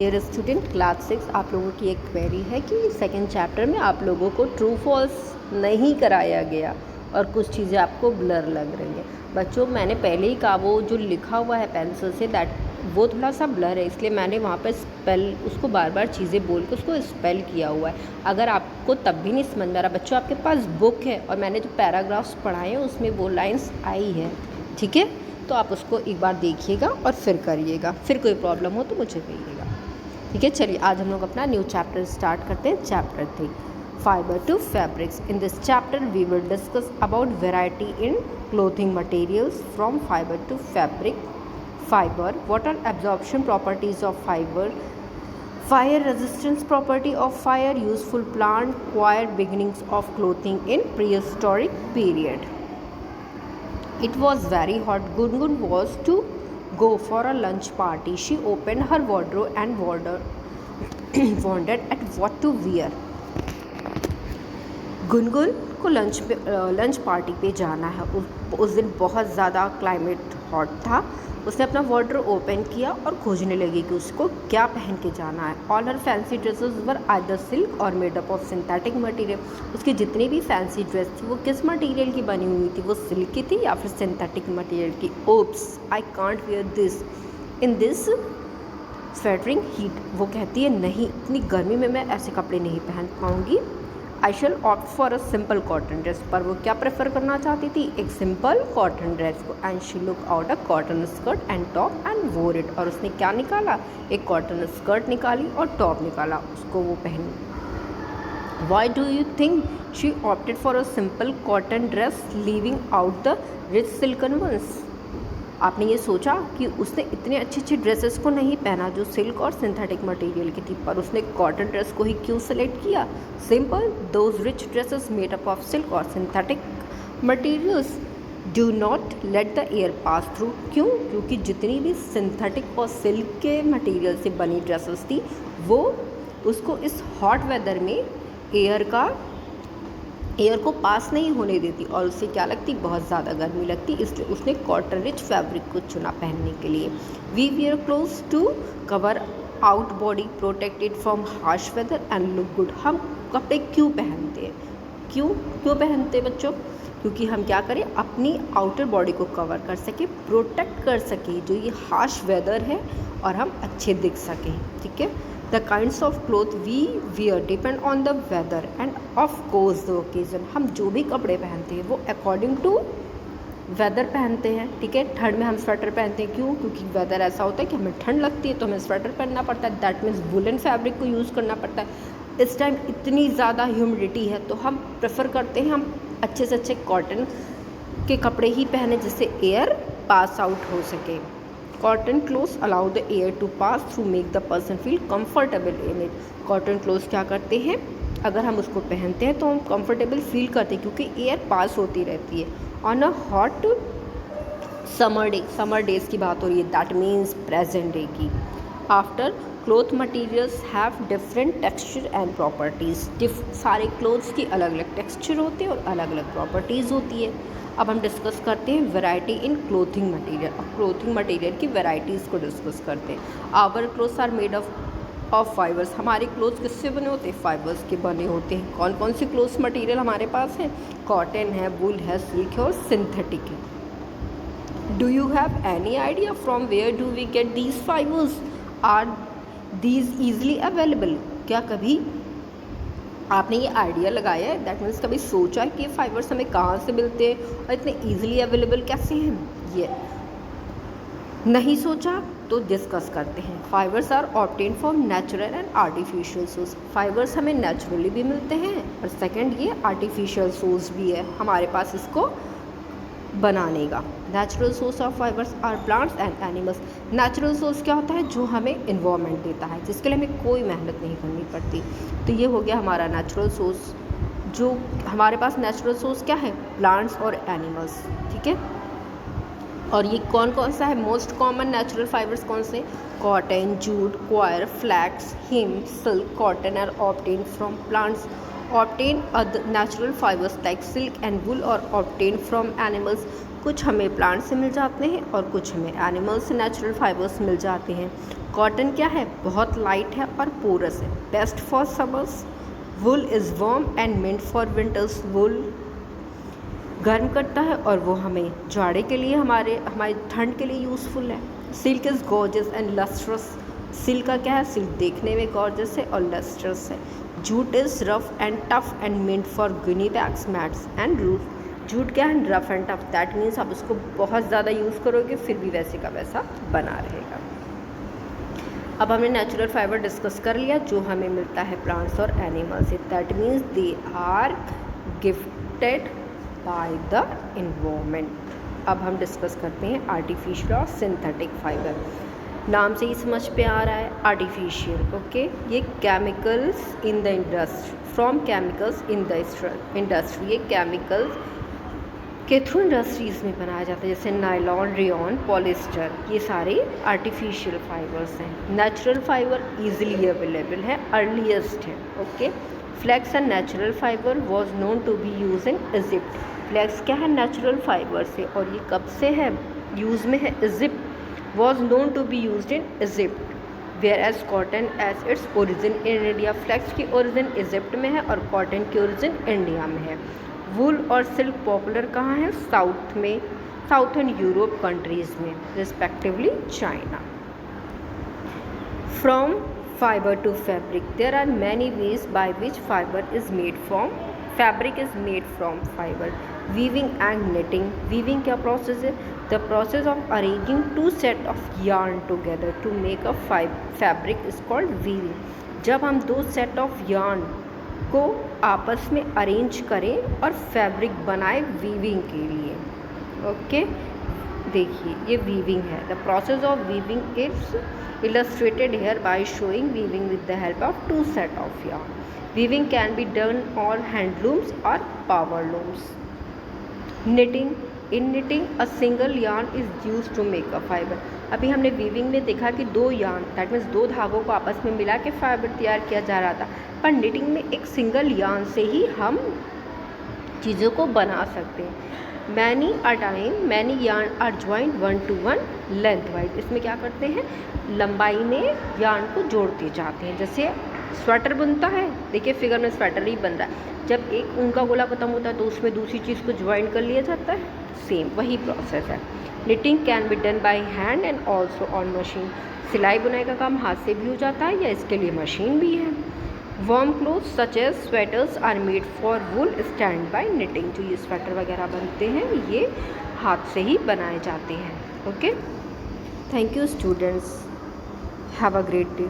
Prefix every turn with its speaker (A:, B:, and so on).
A: Dear student class 6 आप लोगों की एक क्वेरी है कि सेकंड चैप्टर में आप लोगों को ट्रू फॉल्स नहीं कराया गया और कुछ चीज़ें आपको ब्लर लग रही हैं। बच्चों मैंने पहले ही कहा वो जो लिखा हुआ है पेंसिल से दैट वो थोड़ा सा ब्लर है, इसलिए मैंने वहाँ पर स्पेल उसको बार बार चीज़ें बोल के उसको स्पेल किया हुआ है। अगर आपको तब भी नहीं समझ में आ रहा बच्चों, आपके पास बुक है और मैंने जो पैराग्राफ्स पढ़ाए हैं उसमें वो लाइन्स आई है, ठीक है? तो आप उसको एक बार देखिएगा और फिर करिएगा, फिर कोई प्रॉब्लम हो तो मुझे कहिएगा, ठीक है? चलिए आज हम लोग अपना न्यू चैप्टर स्टार्ट करते हैं। Chapter 3 fibre to fabrics. In this chapter we will discuss about variety in clothing materials from fibre to fabric, fibre, water absorption properties of fibre, fire resistance property of fire, useful plant, quiet beginnings of clothing in prehistoric period. It was very hot. Gungun was to go for a lunch party. She opened her wardrobe and wondered at what to wear. Gungun को lunch party पे जाना है। उस दिन बहुत ज़्यादा climate hot था। उसने अपना वार्डरोब ओपन किया और खोजने लगी कि उसको क्या पहन के जाना है। All her fancy dresses were either silk और made up of synthetic material. उसकी जितनी भी फैंसी ड्रेस थी वो किस मटेरियल की बनी हुई थी? वो सिल्क की थी या फिर सिंथेटिक मटेरियल की। Oops, I can't wear this in this sweltering heat. वो कहती है नहीं, इतनी गर्मी में मैं ऐसे कपड़े नहीं पहन पाऊँगी। I shall opt for a simple cotton dress. पर वो क्या प्रेफर करना चाहती थी? एक सिंपल कॉटन ड्रेस को। And she look out a cotton skirt and top and वोर इट। और उसने क्या निकाला? एक कॉटन स्कर्ट निकाली और टॉप निकाला, उसको वो पहनी। Why do you think she opted for a simple cotton dress leaving out the rich silken ones? आपने ये सोचा कि उसने इतने अच्छी अच्छी ड्रेसेस को नहीं पहना जो सिल्क और सिंथेटिक मटेरियल की थी, पर उसने कॉटन ड्रेस को ही क्यों सेलेक्ट किया? Simple, those rich dresses made up of silk और synthetic materials do not let the air pass through. क्यों? क्योंकि जितनी भी सिंथेटिक और सिल्क के मटेरियल से बनी ड्रेसेस थी वो उसको इस हॉट वेदर में एयर को पास नहीं होने देती और उससे क्या लगती? बहुत ज़्यादा गर्मी लगती। इसलिए उसने कॉटन रिच फैब्रिक को चुना पहनने के लिए। We wear clothes to cover out body, protected from harsh weather and look good. हम कपड़े क्यों पहनते हैं? क्यों पहनते हैं बच्चों? क्योंकि हम क्या करें? अपनी आउटर बॉडी को कवर कर सके, प्रोटेक्ट कर सके जो ये हार्श वेदर है, और हम अच्छे दिख सकें, ठीक है? The kinds of clothes we wear depend on the weather and of course the occasion. हम जो भी कपड़े पहनते हैं वो अकॉर्डिंग टू वेदर पहनते हैं, ठीक है? ठंड में हम स्वेटर पहनते हैं। क्यों? क्योंकि वेदर ऐसा होता है कि हमें ठंड लगती है तो हमें स्वेटर पहनना पड़ता है। दैट मीन्स वुलन फैब्रिक को यूज़ करना पड़ता है। इस टाइम इतनी ज़्यादा ह्यूमिडिटी है तो हम प्रेफर करते हैं हम अच्छे से अच्छे कॉटन के कपड़े ही पहने जिससे एयर पास आउट हो सके। Cotton clothes allow the air to pass through, make the person feel comfortable in it. Cotton clothes क्या करते हैं? अगर हम उसको पहनते हैं तो हम कंफर्टेबल फील करते हैं क्योंकि एयर पास होती रहती है। On a hot summer days की बात हो रही है, दैट मीन्स प्रेजेंट डे की। After cloth materials have different texture and properties. सारे क्लोथ्स की अलग अलग टेक्सचर होते हैं और अलग अलग प्रॉपर्टीज़ होती है। अब हम डिस्कस करते हैं वैरायटी इन क्लोथिंग मटेरियल। अब क्लोथिंग मटेरियल की वैरायटीज़ को डिस्कस करते हैं। Our clothes are made of fibres. हमारे क्लोथ्स किससे बने होते हैं? फाइबर्स के बने होते हैं। कौन कौन से क्लोथ्स मटेरियल हमारे पास हैं? कॉटन है, वुल है, सिल्क है और सिंथेटिक है। Do you have any idea from where do we get these fibres? Are these easily available? क्या कभी आपने ये आइडिया लगाया है? दैट मीन्स कभी सोचा है कि ये फाइबर्स हमें कहाँ से मिलते हैं और इतने ईजिली अवेलेबल कैसे हैं? ये नहीं सोचा तो डिस्कस करते हैं। Fibres are obtain from natural and artificial source. फाइबर्स हमें नेचुरली भी मिलते हैं और सेकंड ये आर्टिफिशियल सोर्स भी है हमारे पास इसको बनाने का। Natural source of fibres are plants and animals. Natural source क्या होता है? जो हमें इन्वायरमेंट देता है, जिसके लिए हमें कोई मेहनत नहीं करनी पड़ती। तो ये हो गया हमारा नेचुरल सोर्स। जो हमारे पास नेचुरल सोर्स क्या है? प्लांट्स और एनिमल्स, ठीक है? और ये कौन कौन सा है? मोस्ट कॉमन नेचुरल फाइबर्स कौन से? Cotton, jute, coir, flax, hemp, silk. Cotton are obtain from plants. Obtain other natural fibers like silk and wool or obtained from animals। कुछ हमें प्लांट से मिल जाते हैं और कुछ हमें एनिमल से नेचुरल फाइबर्स मिल जाते हैं। कॉटन क्या है, बहुत लाइट है और पोरस है, best for summers. Wool is warm and meant for winters. Wool गर्म करता है और वो हमें जाड़े के लिए हमारी ठंड के लिए यूज़फुल है। Silk is gorgeous and lustrous. Silk का क्या है, सिल्क देखने में गॉर्जियस है और लस्ट्रस है। Jute is rough and tough and meant for gunny bags, mats and roof. Jute क्या है, rough and tough, that means आप उसको बहुत ज़्यादा यूज़ करोगे फिर भी वैसे का वैसा बना रहेगा। अब हमने नेचुरल फाइबर डिस्कस कर लिया जो हमें मिलता है प्लांट्स और एनिमल से, that means they are gifted by the environment. अब हम डिस्कस करते हैं आर्टिफिशियल और सिंथेटिक फाइबर। नाम से ही समझ पे आ रहा है आर्टिफिशियल, ओके। ये chemicals in the industry, from chemicals in the industry, ये केमिकल्स के थ्रू इंडस्ट्रीज़ में बनाया जाता है, जैसे नायलॉन, रेयॉन, पॉलिस्टर, ये सारे आर्टिफिशियल फाइबर्स हैं। नेचुरल फाइबर इजीली अवेलेबल है, अर्लीस्ट है, okay. Flax and natural fibre was known to be use in Egypt. Flax क्या है, नेचुरल फाइबर से, और ये कब से है यूज़ में है, Egypt. Was known to be use in Egypt, whereas cotton as its origin in India. Flax की ओरिजिन इजिप्ट में है और कॉटन की ओरिजिन इंडिया में है। वूल और सिल्क पॉपुलर कहाँ है, साउथ में, साउथर्न यूरोप कंट्रीज़ में, respectively China. From fibre to fabric, there are many ways by which fibre is made from, fabric is made from fibre. Weaving and knitting, weaving क्या process है, the process of arranging two set of yarn together to make a fabric is called weaving. जब हम दो set of yarn को आपस में arrange करें और फैब्रिक बनाए वीविंग के लिए, ओके। देखिए ये वीविंग है, the process of weaving is illustrated here by showing weaving with the help of two set of yarn. Weaving can be done on handlooms or power looms. Knitting, in knitting a single yarn is used to make a fiber. अभी हमने weaving में देखा कि दो yarn, that means दो धागों को आपस में मिला के फाइबर तैयार किया जा रहा था, पर knitting में एक सिंगल yarn से ही हम चीज़ों को बना सकते हैं। Many a time many yarn are joint 1 to 1 length wise. इसमें क्या करते हैं, लंबाई में yarn को जोड़ते जाते हैं। जैसे स्वेटर बुनता है, देखिए फिगर में स्वेटर ही बन रहा है, जब एक ऊन का गोला खत्म होता है तो उसमें दूसरी चीज़ को ज्वाइन कर लिया जाता है, सेम वही प्रोसेस है। Knitting can be done by hand and also on machine. सिलाई बुनाई का काम हाथ से भी हो जाता है या इसके लिए मशीन भी है। Warm clothes such as sweaters are made for wool stand by knitting. जो ये स्वेटर वगैरह बनते हैं ये हाथ से ही बनाए जाते हैं, okay. Thank you students, have a great day.